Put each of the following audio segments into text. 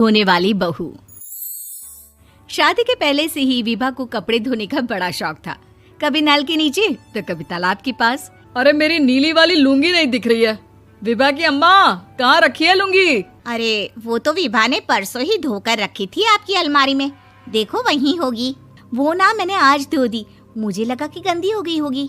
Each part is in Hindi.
होने वाली बहू। शादी के पहले से ही विभा को कपड़े धोने का बड़ा शौक था। कभी नल के नीचे तो कभी तालाब के पास। अरे मेरी नीली वाली लुंगी नहीं दिख रही है। विभा की अम्मा, कहाँ रखी है लुंगी? अरे वो तो विभा ने परसों ही धोकर रखी थी आपकी अलमारी में, देखो वहीं होगी। वो ना मैंने आज धो दी, मुझे लगा कि गंदी हो गई होगी।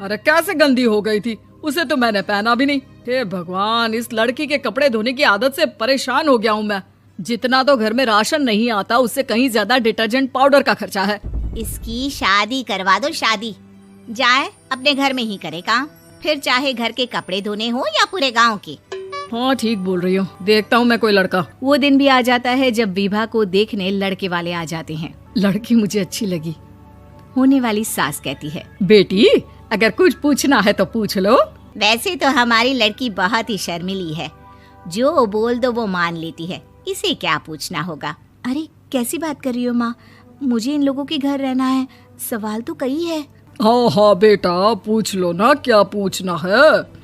अरे कैसे गंदी हो गई थी? उसे तो मैंने पहना भी नहीं। हे भगवान, इस लड़की के कपड़े धोने की आदत से परेशान हो गया हूँ मैं। जितना तो घर में राशन नहीं आता, उससे कहीं ज्यादा डिटर्जेंट पाउडर का खर्चा है। इसकी शादी करवा दो, शादी जाए अपने घर में ही करे काम, फिर चाहे घर के कपड़े धोने हो या पूरे गांव के। हाँ ठीक बोल रही हूँ, देखता हूँ मैं कोई लड़का। वो दिन भी आ जाता है जब विभा को देखने लड़के वाले आ जाते हैं। लड़की मुझे अच्छी लगी। होने वाली सास कहती है, बेटी अगर कुछ पूछना है तो पूछ लो। वैसे तो हमारी लड़की बहुत ही शर्मीली है, जो बोल दो वो मान लेती है, इसे क्या पूछना होगा। अरे कैसी बात कर रही हो माँ, मुझे इन लोगों के घर रहना है, सवाल तो कई है। हाँ हाँ बेटा, पूछ लो ना, क्या पूछना है।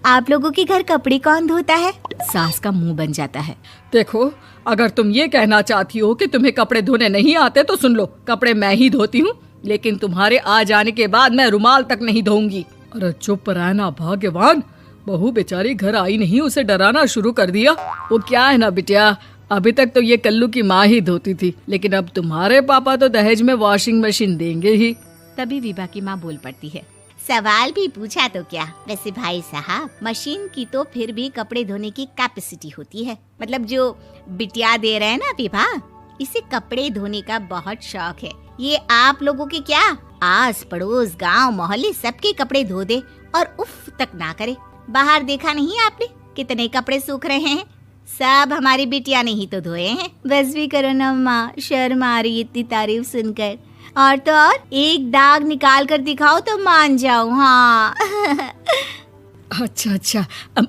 आप लोगों के घर कपड़े कौन धोता है? सास का मुंह बन जाता है। देखो, अगर तुम ये कहना चाहती हो कि तुम्हें कपड़े धोने नहीं आते तो सुन लो, कपड़े मैं ही धोती हूँ, लेकिन तुम्हारे आ जाने के बाद मैं रुमाल तक नहीं धोऊंगी। अरे चुप रहना भाग्यवान, बहू बेचारी घर आई नहीं, उसे डराना शुरू कर दिया। वो क्या है ना बिटिया, अभी तक तो ये कल्लू की माँ ही धोती थी, लेकिन अब तुम्हारे पापा तो दहेज में वॉशिंग मशीन देंगे ही। तभी विभा की माँ बोल पड़ती है, सवाल भी पूछा तो क्या। वैसे भाई साहब, मशीन की तो फिर भी कपड़े धोने की कैपेसिटी होती है। मतलब जो बिटिया दे रहे हैं ना विभा, इसे कपड़े धोने का बहुत शौक है। ये आप लोगों के क्या, आस पड़ोस गांव मोहल्ले सबके कपड़े धो दे और उफ तक ना करे। बाहर देखा नहीं आपने कितने कपड़े सूख रहे हैं? सब हमारी बिटिया ने ही तो धोए हैं। बस भी करो ना माँ, शर्म आ रही इतनी तारीफ सुनकर। और तो और एक दाग निकाल कर दिखाओ तो मान जाऊं। हाँ अच्छा अच्छा,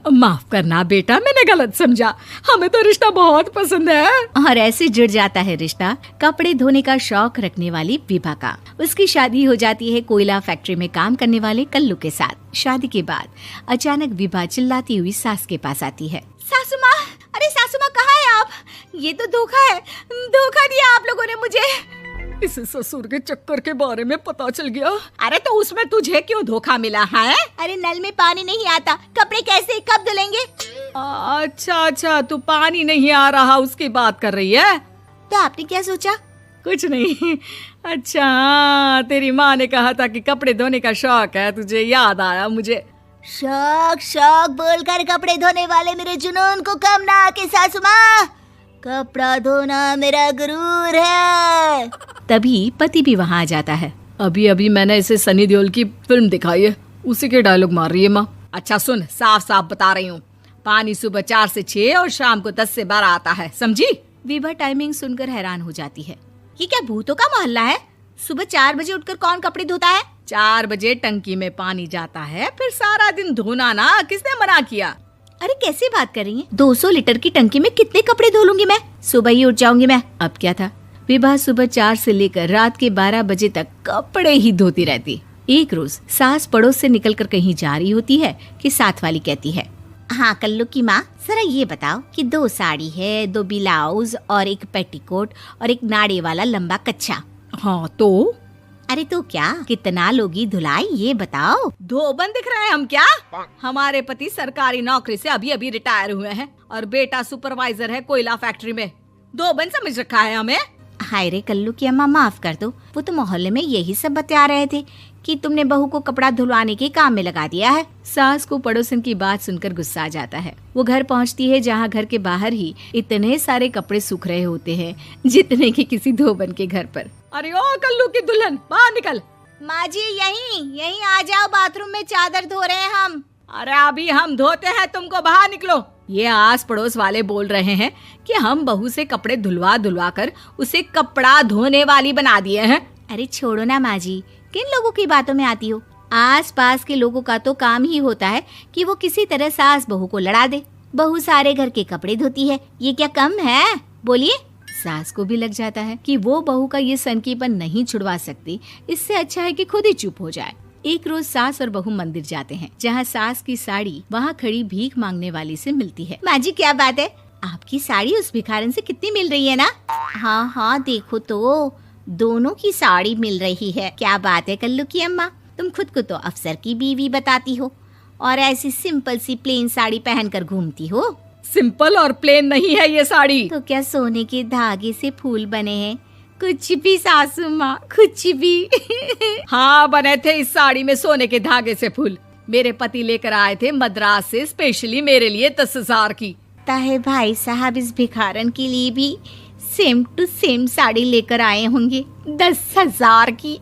माफ करना बेटा, मैंने गलत समझा। हमें तो रिश्ता बहुत पसंद है। और ऐसे जुड़ जाता है रिश्ता कपड़े धोने का शौक रखने वाली विभा का। उसकी शादी हो जाती है कोयला फैक्ट्री में काम करने वाले कल्लू के साथ। शादी के बाद अचानक विभा चिल्लाती हुई सास के पास आती है। सासू माँ, अरे सासू माँ कहाँ है आप? ये तो धोखा है, धोखा दिया आप लोगों ने मुझे। इसे ससुर के चक्कर के बारे में पता चल गया। अरे तो उसमें तुझे क्यों धोखा मिला है? अरे नल में पानी नहीं आता, कपड़े कैसे कब धुलेंगे? अच्छा अच्छा, तू पानी नहीं आ रहा उसकी बात कर रही है? तो आपने क्या सोचा? कुछ नहीं। अच्छा, तेरी माँ ने कहा था कि कपड़े धोने का शौक है तुझे, याद आया मुझे। शौक शौक बोलकर कपड़े धोने वाले मेरे जुनून को कम ना आके सासू माँ, कपड़ा धोना मेरा गुरूर है। तभी पति भी वहाँ आ जाता है। अभी अभी मैंने इसे सनी देओल की फिल्म दिखाई है, उसी के डायलॉग मार रही है माँ। अच्छा सुन, साफ साफ बता रही हूँ, पानी सुबह 4 से 6 और शाम को 10 से 12 आता है, समझी? विभा टाइमिंग सुनकर हैरान हो जाती है। ये क्या भूतों का मोहल्ला है? सुबह 4 बजे उठकर कौन कपड़े धोता है? 4 बजे टंकी में पानी जाता है, फिर सारा दिन धोना ना, किसने मना किया? अरे कैसी बात कर रही हैं? 200 लीटर की टंकी में कितने कपड़े धो लूंगी मैं? सुबह ही उठ जाऊंगी मैं। अब क्या था, विभा सुबह 4 से लेकर रात के 12 बजे तक कपड़े ही धोती रहती। एक रोज सास पड़ोस से निकलकर कहीं जा रही होती है कि साथ वाली कहती है, हाँ कल्लू की माँ, जरा ये बताओ कि 2 साड़ी है, 2 ब्लाउज और एक पेटीकोट और एक नाड़े वाला लंबा कच्छा। हाँ तो? अरे तो क्या, कितना लोगी धुलाई ये बताओ। धोबन दिख रहे हैं हम क्या? हमारे पति सरकारी नौकरी से अभी अभी रिटायर हुए हैं और बेटा सुपरवाइजर है कोयला फैक्ट्री में। धोबन समझ रखा है हमें? हाय रे कल्लू की अम्मा, माफ कर दो, वो तो मोहल्ले में यही सब बता रहे थे कि तुमने बहू को कपड़ा धुलवाने के काम में लगा दिया है। सास को पड़ोसन की बात सुनकर गुस्सा आ जाता है। वो घर पहुंचती है जहां घर के बाहर ही इतने सारे कपड़े सूख रहे होते हैं जितने कि किसी धोबन के घर पर। अरे ओ कल्लू की दुल्हन, बाहर निकल। माँ जी यहीं आ जाओ, बाथरूम में चादर धो रहे हैं हम। अरे अभी हम धोते हैं, तुमको बाहर निकलो। ये आस पड़ोस वाले बोल रहे हैं कि हम बहू से कपड़े धुलवा धुलवा कर उसे कपड़ा धोने वाली बना दिए हैं। अरे छोड़ो ना माँ जी, किन लोगों की बातों में आती हो? आस पास के लोगों का तो काम ही होता है कि वो किसी तरह सास बहू को लड़ा दे। बहू सारे घर के कपड़े धोती है, ये क्या कम है? बोलिए। सास को भी लग जाता है कि वो बहू का ये सनकीपन नहीं छुड़वा सकती, इससे अच्छा है कि खुद ही चुप हो जाए। एक रोज सास और बहू मंदिर जाते हैं, जहाँ सास की साड़ी वहाँ खड़ी भीख मांगने वाली से मिलती है। माँ जी क्या बात है, आपकी साड़ी उस भिखारन से कितनी मिल रही है ना? हाँ हाँ, देखो तो दोनों की साड़ी मिल रही है। क्या बात है कल्लू की अम्मा, तुम खुद को तो अफसर की बीवी बताती हो और ऐसी सिंपल सी प्लेन साड़ी पहनकर घूमती हो। सिंपल और प्लेन नहीं है ये साड़ी। तो क्या सोने के धागे से फूल बने हैं? कुछ भी सासू माँ, कुछ भी। हाँ, बने थे इस साड़ी में सोने के धागे से फूल। मेरे पति लेकर आए थे मद्रास से स्पेशली मेरे लिए 10,000 की। ताहे भाई साहब इस भिखारन के लिए भी सेम टू सेम साड़ी लेकर आए होंगे 10,000 की।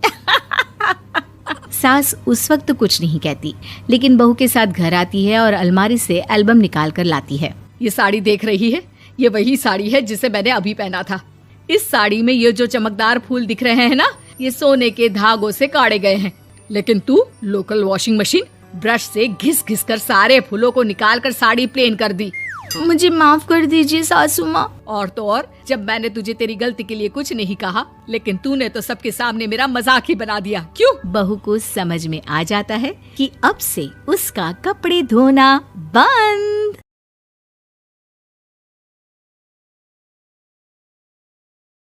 सास उस वक्त तो कुछ नहीं कहती, लेकिन बहू के साथ घर आती है और अलमारी से एल्बम निकाल कर लाती है। ये साड़ी देख रही है, ये वही साड़ी है जिसे मैंने अभी पहना था। इस साड़ी में ये जो चमकदार फूल दिख रहे हैं ना, ये सोने के धागों से काढ़े गए हैं। लेकिन तू लोकल वॉशिंग मशीन ब्रश से घिस घिस कर सारे फूलों को निकाल कर साड़ी प्लेन कर दी। मुझे माफ कर दीजिए सासू माँ। और तो और, जब मैंने तुझे तेरी गलती के लिए कुछ नहीं कहा, लेकिन तूने तो सबके सामने मेरा मजाक ही बना दिया। क्यों? बहू को समझ में आ जाता है कि अब से उसका कपड़े धोना बंद।